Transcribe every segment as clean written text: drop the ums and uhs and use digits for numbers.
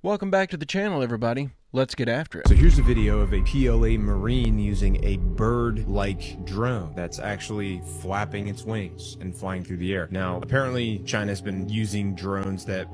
Welcome back to the channel, everybody. Let's get after it. So here's a video of a PLA Marine using a bird-like drone that's actually flapping its wings and flying through the air. Now, apparently China's been using drones that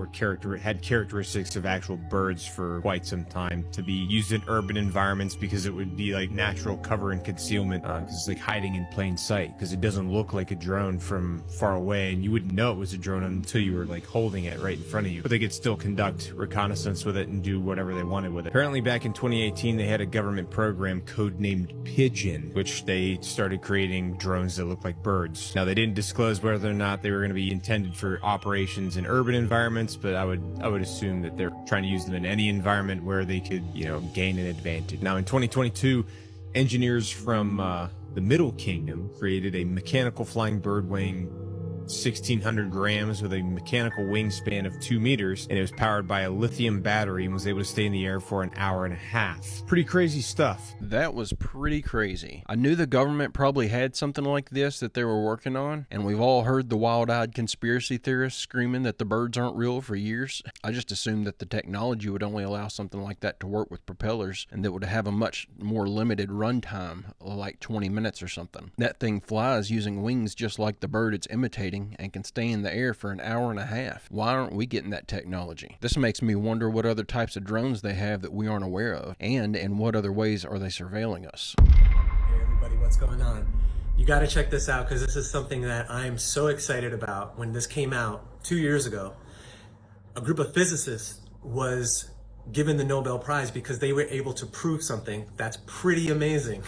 had characteristics of actual birds for quite some time to be used in urban environments because it would be like natural cover and concealment, because it's like hiding in plain sight, because it doesn't look like a drone from far away and you wouldn't know it was a drone until you were like holding it right in front of you. But they could still conduct reconnaissance with it and do whatever they wanted with it. Apparently back in 2018 they had a government program codenamed Pigeon, which they started creating drones that look like birds. Now, they didn't disclose whether or not they were going to be intended for operations in urban environments, but I would assume that they're trying to use them in any environment where they could, gain an advantage. Now, in 2022, engineers from the Middle Kingdom created a mechanical flying bird weighing 1,600 grams with a mechanical wingspan of 2 meters, and it was powered by a lithium battery and was able to stay in the air for an hour and a half. Pretty crazy stuff. That was pretty crazy. I knew the government probably had something like this that they were working on, and we've all heard the wild-eyed conspiracy theorists screaming that the birds aren't real for years. I just assumed that the technology would only allow something like that to work with propellers, and that would have a much more limited runtime, like 20 minutes or something. That thing flies using wings just like the bird it's imitating and can stay in the air for an hour and a half. Why aren't we getting that technology? This makes me wonder what other types of drones they have that we aren't aware of, and in what other ways are they surveilling us? Hey everybody, what's going on? You got to check this out because this is something that I'm so excited about. When this came out 2 years ago, a group of physicists was given the Nobel Prize because they were able to prove something that's pretty amazing.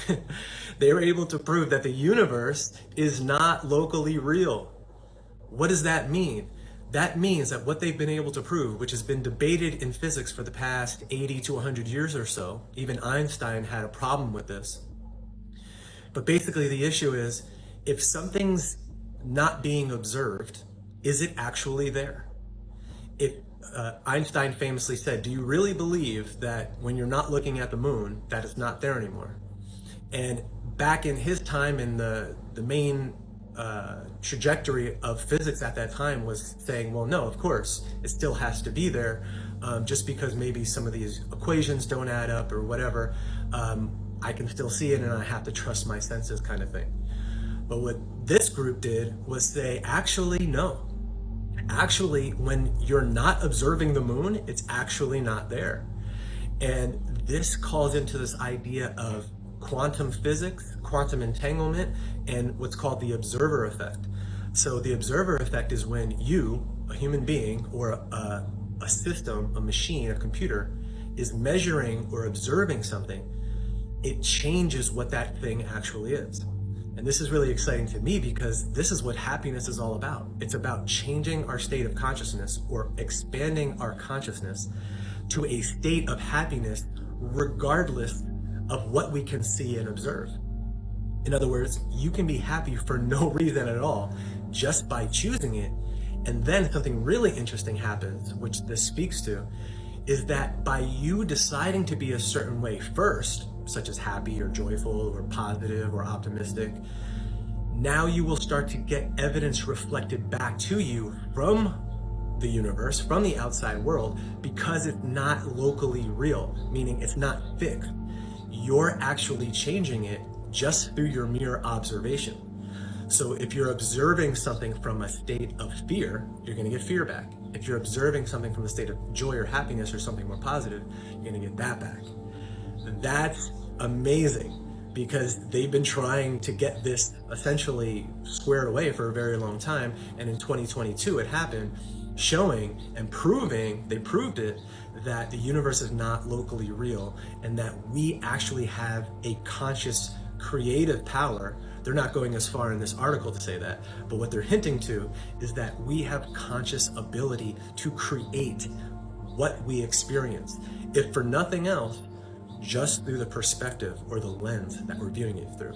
They were able to prove that the universe is not locally real. What does that mean? That means that what they've been able to prove, which has been debated in physics for the past 80 to 100 years or so, even Einstein had a problem with this. But basically the issue is, if something's not being observed, is it actually there? Einstein famously said, do you really believe that when you're not looking at the moon, that it's not there anymore? And back in his time, in the main trajectory of physics at that time was saying, well, no, of course, it still has to be there. Just because maybe some of these equations don't add up or whatever, I can still see it and I have to trust my senses, kind of thing. But what this group did was say, actually, no. Actually, when you're not observing the moon, it's actually not there. And this calls into this idea of quantum physics, quantum entanglement, and what's called the observer effect. So the observer effect is when you, a human being, or a system, a machine, a computer, is measuring or observing something, it changes what that thing actually is. And this is really exciting to me because this is what happiness is all about. It's about changing our state of consciousness or expanding our consciousness to a state of happiness regardless of what we can see and observe. In other words, you can be happy for no reason at all, just by choosing it. And then something really interesting happens, which this speaks to, is that by you deciding to be a certain way first, such as happy or joyful or positive or optimistic, now you will start to get evidence reflected back to you from the universe, from the outside world, because it's not locally real, meaning it's not fixed. You're actually changing it just through your mere observation. So if you're observing something from a state of fear, you're going to get fear back. If you're observing something from a state of joy or happiness or something more positive, you're going to get that back. That's amazing because they've been trying to get this essentially squared away for a very long time. And in 2022, it happened, showing and proving, they proved it, that the universe is not locally real and that we actually have a conscious creative power. They're not going as far in this article to say that, but what they're hinting to is that we have conscious ability to create what we experience, if for nothing else, just through the perspective or the lens that we're viewing it through.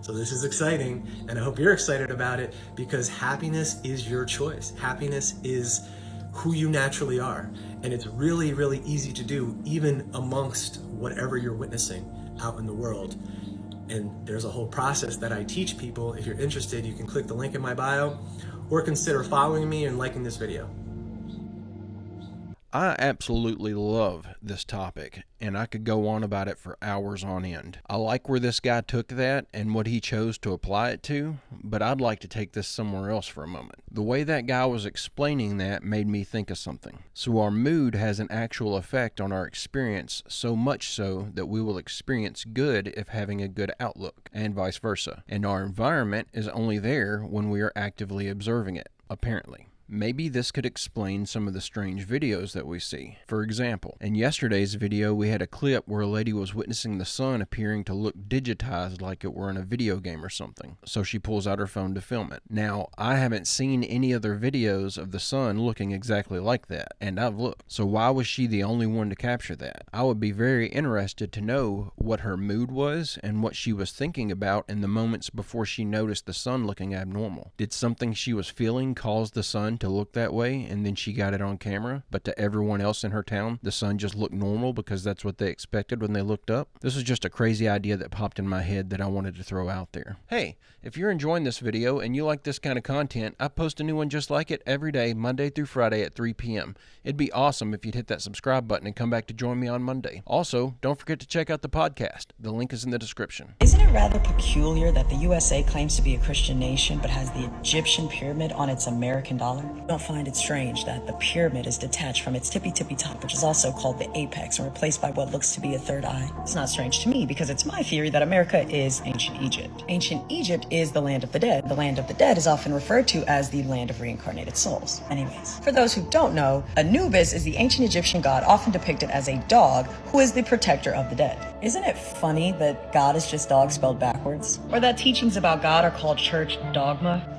So this is exciting, and I hope you're excited about it because happiness is your choice. Happiness is who you naturally are, and it's really, really easy to do even amongst whatever you're witnessing out in the world. And there's a whole process that I teach people. If you're interested, you can click the link in my bio or consider following me and liking this video. I absolutely love this topic, and I could go on about it for hours on end. I like where this guy took that and what he chose to apply it to, but I'd like to take this somewhere else for a moment. The way that guy was explaining that made me think of something. So our mood has an actual effect on our experience, so much so that we will experience good if having a good outlook, and vice versa. And our environment is only there when we are actively observing it, apparently. Maybe this could explain some of the strange videos that we see. For example, in yesterday's video we had a clip where a lady was witnessing the sun appearing to look digitized like it were in a video game or something, so she pulls out her phone to film it. Now, I haven't seen any other videos of the sun looking exactly like that, and I've looked. So why was she the only one to capture that? I would be very interested to know what her mood was and what she was thinking about in the moments before she noticed the sun looking abnormal. Did something she was feeling cause the sun to look that way, and then she got it on camera, but to everyone else in her town the sun just looked normal because that's what they expected when they looked up? This was just a crazy idea that popped in my head that I wanted to throw out there. Hey, if you're enjoying this video and you like this kind of content, I post a new one just like it every day, Monday through Friday at 3 p.m. It'd be awesome if you'd hit that subscribe button and come back to join me on Monday. Also, don't forget to check out the podcast. The link is in the description. Isn't it rather peculiar that the USA claims to be a Christian nation but has the Egyptian pyramid on its American dollar? Don't find it strange that the pyramid is detached from its tippy top, which is also called the apex, and replaced by what looks to be a third eye? It's not strange to me because it's my theory that America is ancient Egypt. Ancient Egypt is the land of the dead. The land of the dead is often referred to as the land of reincarnated souls. Anyways, for those who don't know, Anubis is the ancient Egyptian god often depicted as a dog who is the protector of the dead. Isn't it funny that God is just dog spelled backwards? Or that teachings about God are called church dogma?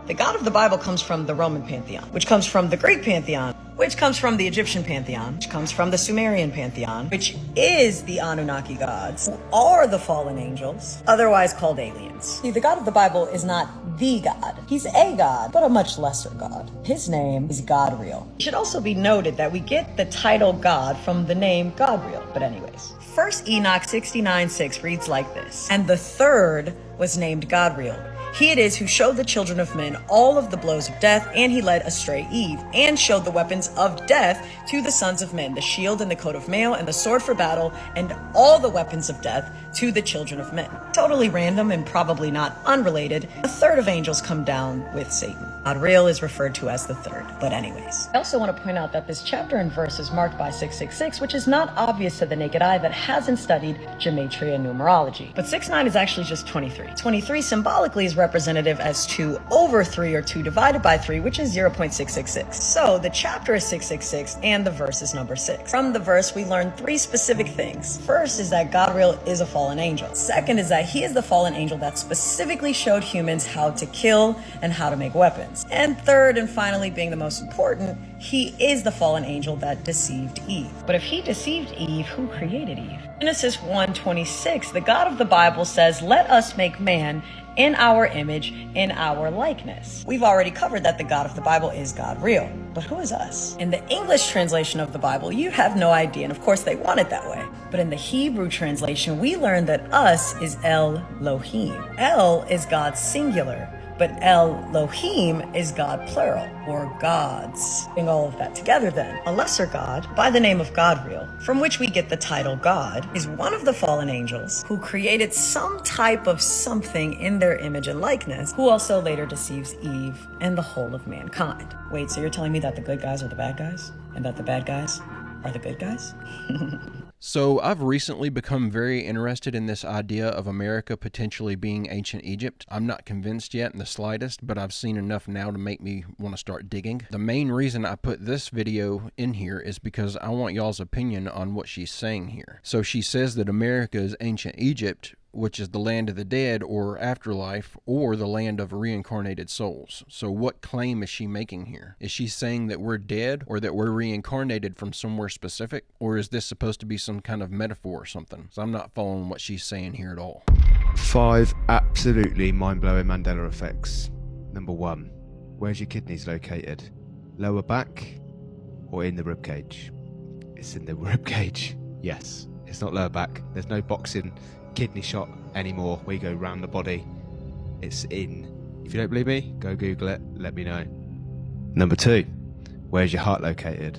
The God of the Bible comes from the Roman pantheon, which comes from the Greek pantheon, which comes from the Egyptian pantheon, which comes from the Sumerian pantheon, which is the Anunnaki gods, who are the fallen angels, otherwise called aliens. See, the God of the Bible is not the God. He's a God, but a much lesser God. His name is Godreal. It should also be noted that we get the title God from the name Godreal. But anyways, 1 Enoch 69:6 reads like this: "And the third was named Godreal. He it is who showed the children of men all of the blows of death, and he led astray Eve, and showed the weapons of death to the sons of men, the shield and the coat of mail, and the sword for battle, and all the weapons of death to the children of men." Totally random and probably not unrelated, a third of angels come down with Satan. Godreal is referred to as the third. But anyways, I also want to point out that this chapter and verse is marked by 666, which is not obvious to the naked eye that hasn't studied gematria and numerology. But 69 is actually just 23. 23 symbolically is representative as 2 over 3, or 2 divided by 3, which is 0.666. So the chapter is 666 and the verse is number 6. From the verse, we learn 3 specific things. First is that Godreal is a fallen angel. Second is that he is the fallen angel that specifically showed humans how to kill and how to make weapons. And third, and finally being the most important, he is the fallen angel that deceived Eve. But if he deceived Eve, who created Eve? Genesis 1:26, the God of the Bible says, "Let us make man in our image, in our likeness." We've already covered that the God of the Bible is Godreal. But who is us? In the English translation of the Bible, you have no idea, and of course they want it that way. But in the Hebrew translation, we learn that us is Elohim. El is God singular, but Elohim is God plural, or gods. Putting all of that together then, a lesser god by the name of Godreal, from which we get the title God, is one of the fallen angels who created some type of something in their image and likeness, who also later deceives Eve and the whole of mankind. Wait, so you're telling me that the good guys are the bad guys? And that the bad guys are the good guys? So I've recently become very interested in this idea of America potentially being ancient Egypt. I'm not convinced yet in the slightest, but I've seen enough now to make me want to start digging. The main reason I put this video in here is because I want y'all's opinion on what she's saying here. So she says that America is ancient Egypt, which is the land of the dead or afterlife, or the land of reincarnated souls. So what claim is she making here? Is she saying that we're dead, or that we're reincarnated from somewhere specific? Or is this supposed to be some kind of metaphor or something? So I'm not following what she's saying here at all. 5 absolutely mind-blowing Mandela effects. Number 1, where's your kidneys located? Lower back or in the rib cage? It's in the rib cage. Yes, it's not lower back. There's no boxing kidney shot anymore where you go round the body. It's in. If you don't believe me, go Google it, let me know. Number 2, where's your heart located?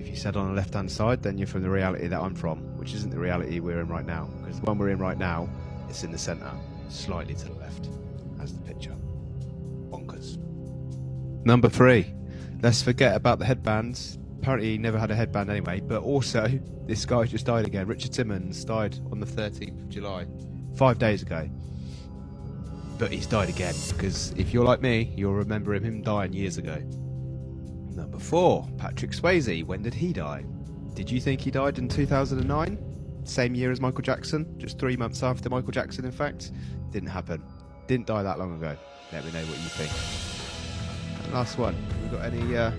if you said on the left-hand side, then you're from the reality that I'm from, which isn't the reality we're in right now. Because the one we're in right now, it's in the centre, slightly to the left, as the picture. Bonkers. Number 3, let's forget about the headbands. Apparently he never had a headband anyway, but also this guy just died again. Richard Simmons died on the 13th of July, 5 days ago. But he's died again, because if you're like me, you'll remember him dying years ago. Number 4, Patrick Swayze. When did he die? Did you think he died in 2009? Same year as Michael Jackson? Just 3 months after Michael Jackson, in fact? Didn't happen. Didn't die that long ago. Let me know what you think. And last one. We've got any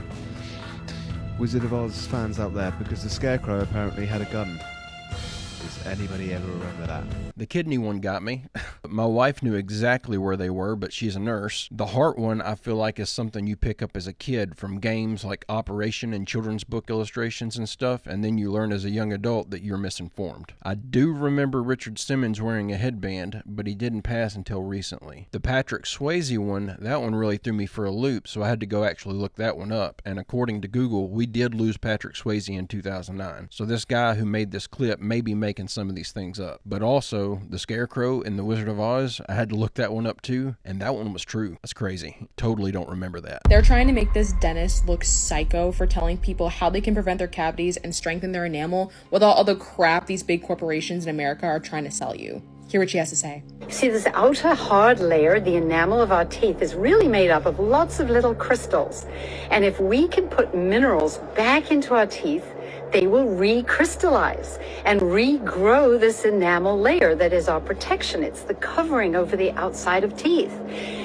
Wizard of Oz fans out there? Because the Scarecrow apparently had a gun. Does anybody ever remember that? The kidney one got me. My wife knew exactly where they were, but she's a nurse. The heart one, I feel like, is something you pick up as a kid from games like Operation and children's book illustrations and stuff, and then you learn as a young adult that you're misinformed. I do remember Richard Simmons wearing a headband, but he didn't pass until recently. The Patrick Swayze one, that one really threw me for a loop, so I had to go actually look that one up, and according to Google, we did lose Patrick Swayze in 2009. So this guy who made this clip may be making some of these things up. But also, the Scarecrow in The Wizard of Oz, I had to look that one up too, and that one was true. That's crazy. Totally don't remember that. They're trying to make this dentist look psycho for telling people how they can prevent their cavities and strengthen their enamel without all the crap these big corporations in America are trying to sell you. Hear what she has to say. See, this outer hard layer, the enamel of our teeth, is really made up of lots of little crystals. And if we can put minerals back into our teeth, they will recrystallize and regrow this enamel layer that is our protection. It's the covering over the outside of teeth.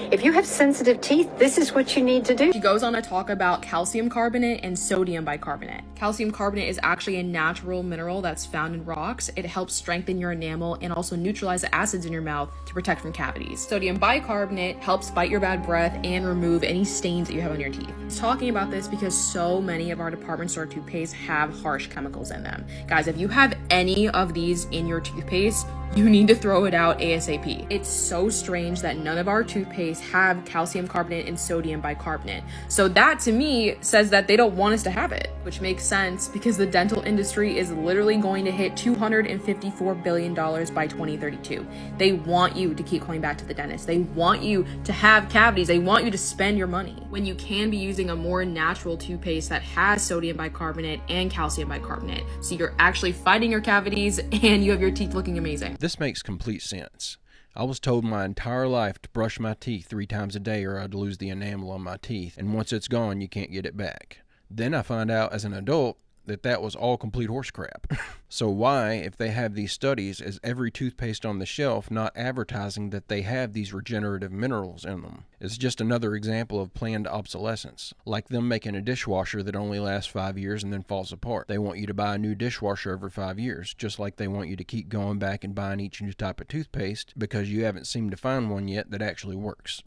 If you have sensitive teeth, this is what you need to do. She goes on to talk about calcium carbonate and sodium bicarbonate. Calcium carbonate is actually a natural mineral that's found in rocks. It helps strengthen your enamel and also neutralize the acids in your mouth to protect from cavities. Sodium bicarbonate helps fight your bad breath and remove any stains that you have on your teeth. I'm talking about this because so many of our department store toothpaste have harsh chemicals in them. Guys, if you have any of these in your toothpaste, you need to throw it out ASAP. It's so strange that none of our toothpaste have calcium carbonate and sodium bicarbonate. So that to me says that they don't want us to have it, which makes sense because the dental industry is literally going to hit $254 billion by 2032. They want you to keep coming back to the dentist. They want you to have cavities. They want you to spend your money when you can be using a more natural toothpaste that has sodium bicarbonate and calcium bicarbonate. So you're actually fighting your cavities and you have your teeth looking amazing. This makes complete sense. I was told my entire life to brush my teeth 3 times a day or I'd lose the enamel on my teeth, and once it's gone, you can't get it back. Then I find out as an adult that was all complete horse crap. So why, if they have these studies, is every toothpaste on the shelf not advertising that they have these regenerative minerals in them? It's just another example of planned obsolescence, like them making a dishwasher that only lasts 5 years and then falls apart. They want you to buy a new dishwasher every 5 years, just like they want you to keep going back and buying each new type of toothpaste because you haven't seemed to find one yet that actually works.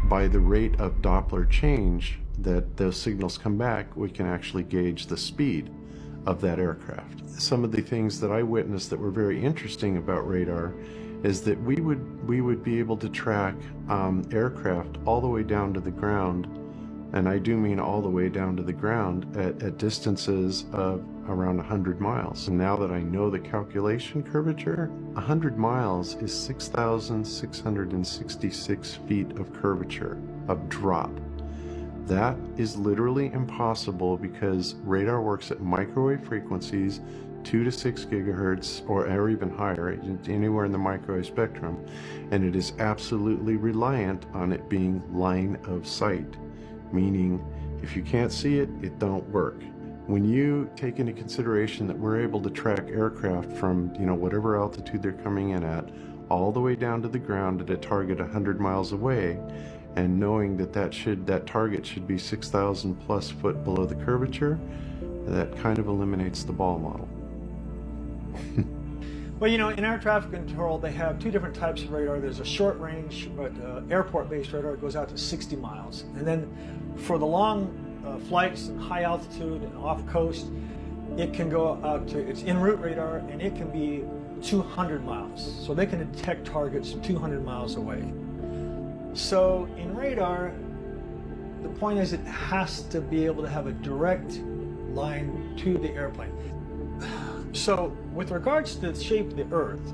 By the rate of Doppler change that those signals come back, we can actually gauge the speed of that aircraft. Some of the things that I witnessed that were very interesting about radar is that we would be able to track aircraft all the way down to the ground, and I do mean all the way down to the ground at distances of around 100 miles. And now that I know the calculation curvature, 100 miles is 6,666 feet of curvature, of drop. That is literally impossible because radar works at microwave frequencies, 2 to 6 gigahertz or even higher, anywhere in the microwave spectrum, and it is absolutely reliant on it being line of sight, meaning if you can't see it, it don't work. When you take into consideration that we're able to track aircraft from, whatever altitude they're coming in at, all the way down to the ground at a target 100 miles away, and knowing that that target should be 6,000 plus foot below the curvature, that kind of eliminates the ball model. Well, in air traffic control, they have 2 different types of radar. There's a short range, but airport-based radar goes out to 60 miles. And then for the long flights and high altitude and off coast, it can go out to, it's en route radar, and it can be 200 miles. So they can detect targets 200 miles away. So in radar, the point is it has to be able to have a direct line to the airplane. So with regards to the shape of the Earth,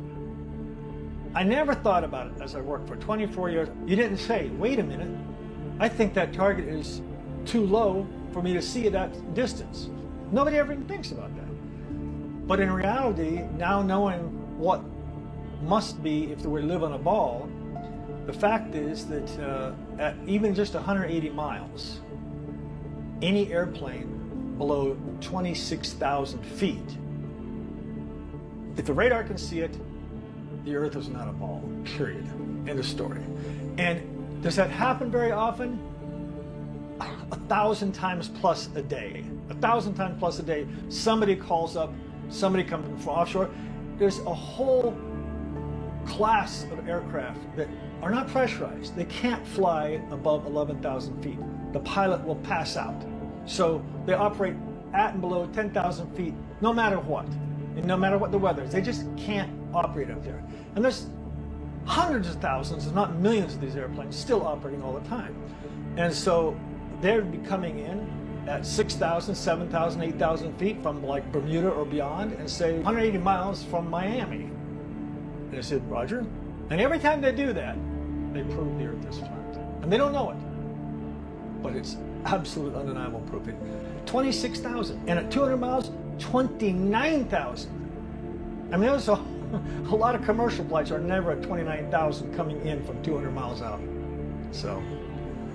I never thought about it as I worked for 24 years. You didn't say, wait a minute, I think that target is too low for me to see at that distance. Nobody ever even thinks about that. But in reality, now knowing what must be if we live on a ball, the fact is that at even just 180 miles, any airplane below 26,000 feet, if the radar can see it, the Earth is not a ball, period. End of story. And does that happen very often? 1,000 times plus a day. 1,000 times plus a day, somebody calls up, somebody comes from offshore. There's a whole class of aircraft that are not pressurized. They can't fly above 11,000 feet. The pilot will pass out. So they operate at and below 10,000 feet, no matter what. And no matter what the weather is, they just can't operate up there. And there's hundreds of thousands, if not millions of these airplanes still operating all the time. And so they'd be coming in at 6,000, 7,000, 8,000 feet from like Bermuda or beyond and say 180 miles from Miami. And I said, Roger. And every time they do that, they prove the Earth is flat. And they don't know it, but it's absolute undeniable proof. 26,000, and at 200 miles, 29,000. I mean, there's a lot of commercial flights are never at 29,000 coming in from 200 miles out. So,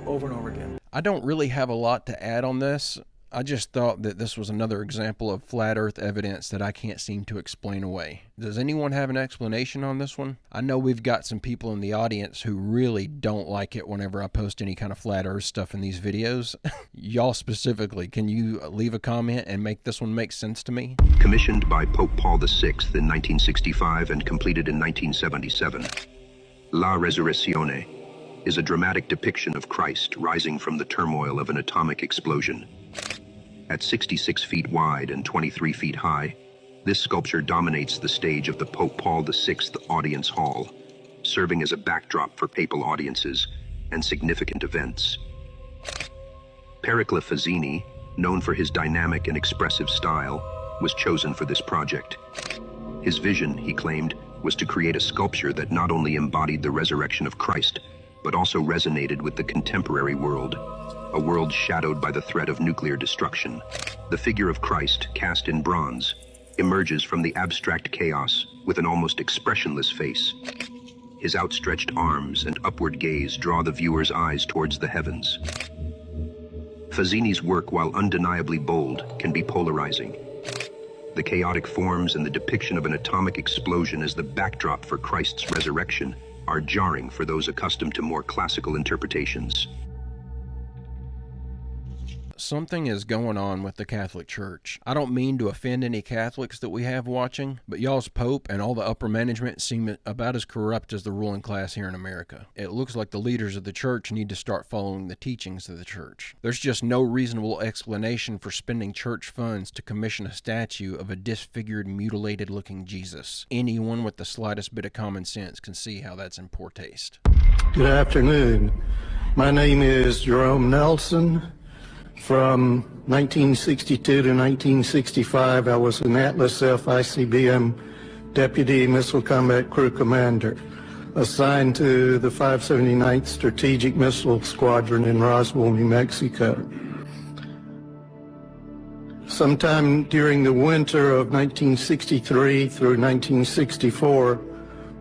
over and over again. I don't really have a lot to add on this. I just thought that this was another example of flat earth evidence that I can't seem to explain away. Does anyone have an explanation on this one? I know we've got some people in the audience who really don't like it whenever I post any kind of flat earth stuff in these videos. Y'all specifically, can you leave a comment and make this one make sense to me? Commissioned by Pope Paul VI in 1965 and completed in 1977, La Resurrezione is a dramatic depiction of Christ rising from the turmoil of an atomic explosion. At 66 feet wide and 23 feet high, this sculpture dominates the stage of the Pope Paul VI Audience Hall, serving as a backdrop for papal audiences and significant events. Pericle Fazzini, known for his dynamic and expressive style, was chosen for this project. His vision, he claimed, was to create a sculpture that not only embodied the resurrection of Christ, but also resonated with the contemporary world, a world shadowed by the threat of nuclear destruction. The figure of Christ, cast in bronze, emerges from the abstract chaos with an almost expressionless face. His outstretched arms and upward gaze draw the viewer's eyes towards the heavens. Fazzini's work, while undeniably bold, can be polarizing. The chaotic forms and the depiction of an atomic explosion as the backdrop for Christ's resurrection are jarring for those accustomed to more classical interpretations. Something is going on with the Catholic Church. I don't mean to offend any Catholics that we have watching, but y'all's Pope and all the upper management seem about as corrupt as the ruling class here in America. It looks like the leaders of the church need to start following the teachings of the church. There's just no reasonable explanation for spending church funds to commission a statue of a disfigured, mutilated-looking Jesus. Anyone with the slightest bit of common sense can see how that's in poor taste. Good afternoon. My name is Jerome Nelson. From 1962 to 1965, I was an Atlas F ICBM Deputy Missile Combat Crew Commander, assigned to the 579th Strategic Missile Squadron in Roswell, New Mexico. Sometime during the winter of 1963 through 1964,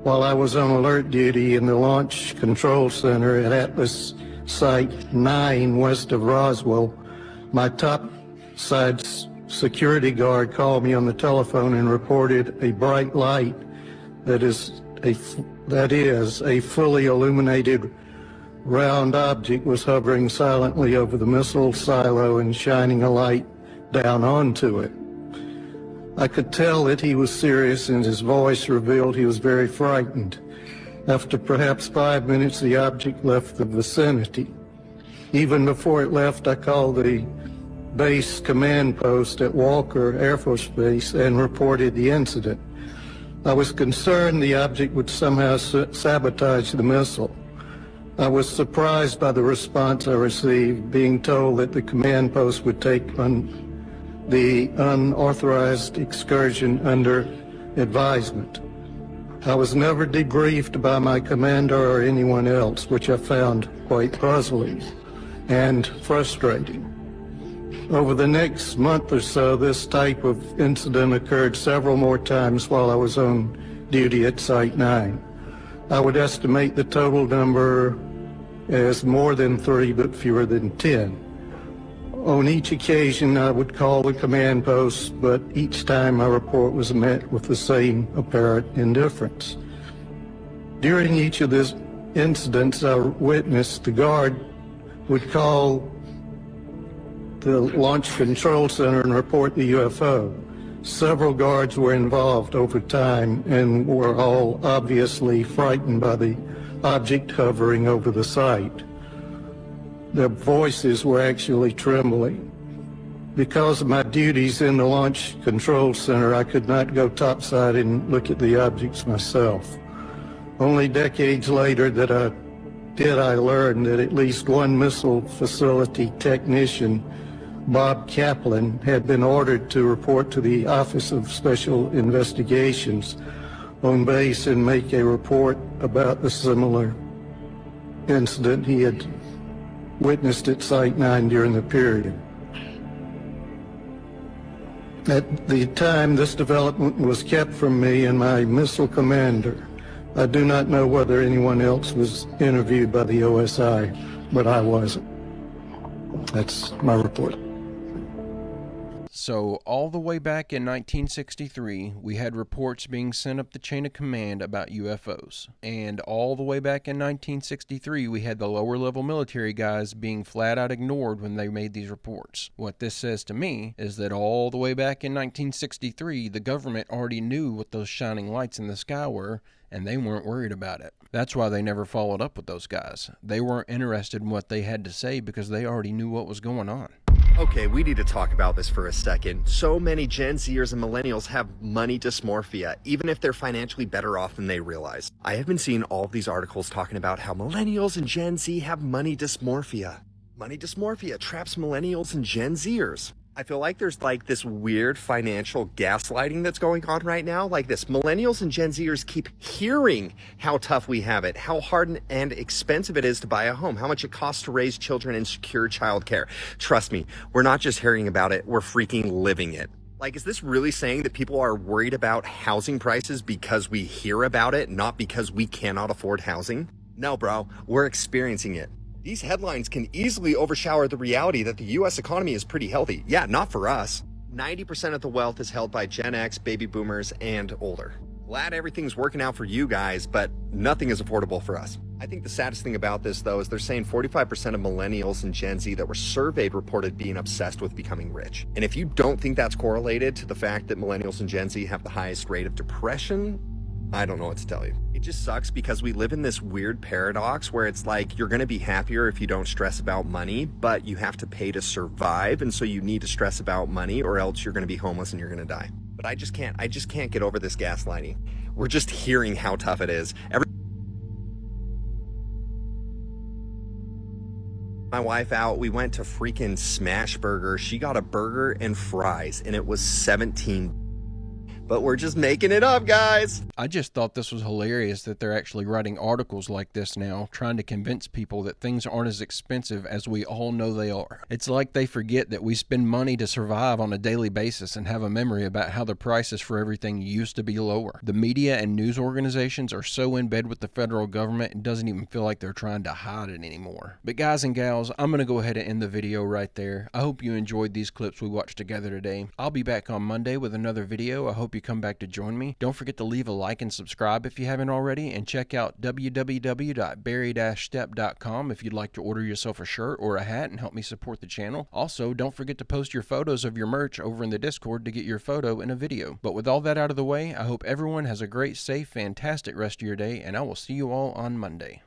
while I was on alert duty in the Launch Control Center at Atlas Site 9 west of Roswell, my topside security guard called me on the telephone and reported a bright light that is a fully illuminated round object was hovering silently over the missile silo and shining a light down onto it. I could tell that he was serious, and his voice revealed he was very frightened. After perhaps 5 minutes, the object left the vicinity. Even before it left, I called the base command post at Walker Air Force Base and reported the incident. I was concerned the object would somehow sabotage the missile. I was surprised by the response I received, being told that the command post would take the unauthorized excursion under advisement. I was never debriefed by my commander or anyone else, which I found quite puzzling and frustrating. Over the next month or so, this type of incident occurred several more times while I was on duty at Site 9. I would estimate the total number as more than 3, but fewer than 10. On each occasion, I would call the command post, but each time my report was met with the same apparent indifference. During each of these incidents I witnessed, the guard would call the Launch Control Center and report the UFO. Several guards were involved over time and were all obviously frightened by the object hovering over the site. Their voices were actually trembling. Because of my duties in the Launch Control Center, I could not go topside and look at the objects myself. Only decades later did I learn that at least one missile facility technician, Bob Kaplan, had been ordered to report to the Office of Special Investigations on base and make a report about a similar incident he had witnessed at Site 9 during the period. At the time, this development was kept from me and my missile commander. I do not know whether anyone else was interviewed by the OSI, but I wasn't. That's my report. So, all the way back in 1963, we had reports being sent up the chain of command about UFOs. And all the way back in 1963, we had the lower level military guys being flat out ignored when they made these reports. What this says to me is that all the way back in 1963, the government already knew what those shining lights in the sky were, and they weren't worried about it. That's why they never followed up with those guys. They weren't interested in what they had to say because they already knew what was going on. Okay, we need to talk about this for a second. So many Gen Zers and millennials have money dysmorphia, even if they're financially better off than they realize. I have been seeing all of these articles talking about how millennials and Gen Z have money dysmorphia. Money dysmorphia traps millennials and Gen Zers. I feel like there's like this weird financial gaslighting that's going on right now. Like this, millennials and Gen Zers keep hearing how tough we have it, how hard and expensive it is to buy a home, how much it costs to raise children and secure childcare. Trust me, we're not just hearing about it, we're freaking living it. Like, is this really saying that people are worried about housing prices because we hear about it, not because we cannot afford housing? No, bro, we're experiencing it. These headlines can easily overshadow the reality that the US economy is pretty healthy. Yeah, not for us. 90% of the wealth is held by Gen X, baby boomers, and older. Glad everything's working out for you guys, but nothing is affordable for us. I think the saddest thing about this, though, is they're saying 45% of millennials and Gen Z that were surveyed reported being obsessed with becoming rich. And if you don't think that's correlated to the fact that millennials and Gen Z have the highest rate of depression, I don't know what to tell you. It just sucks because we live in this weird paradox where it's like you're going to be happier if you don't stress about money, but you have to pay to survive, and so you need to stress about money or else you're going to be homeless and you're going to die. But I just can't get over this gaslighting. We're just hearing how tough it is. My wife out, we went to freaking Smash Burger. She got a burger and fries and it was $17. But we're just making it up, guys. I just thought this was hilarious that they're actually writing articles like this now, trying to convince people that things aren't as expensive as we all know they are. It's like they forget that we spend money to survive on a daily basis and have a memory about how the prices for everything used to be lower. The media and news organizations are so in bed with the federal government, it doesn't even feel like they're trying to hide it anymore. But guys and gals, I'm going to go ahead and end the video right there. I hope you enjoyed these clips we watched together today. I'll be back on Monday with another video. I hope you come back to join me. Don't forget to leave a like and subscribe if you haven't already, and check out www.barry-stepp.com if you'd like to order yourself a shirt or a hat and help me support the channel. Also, don't forget to post your photos of your merch over in the Discord to get your photo in a video. But with all that out of the way, I hope everyone has a great, safe, fantastic rest of your day, and I will see you all on Monday.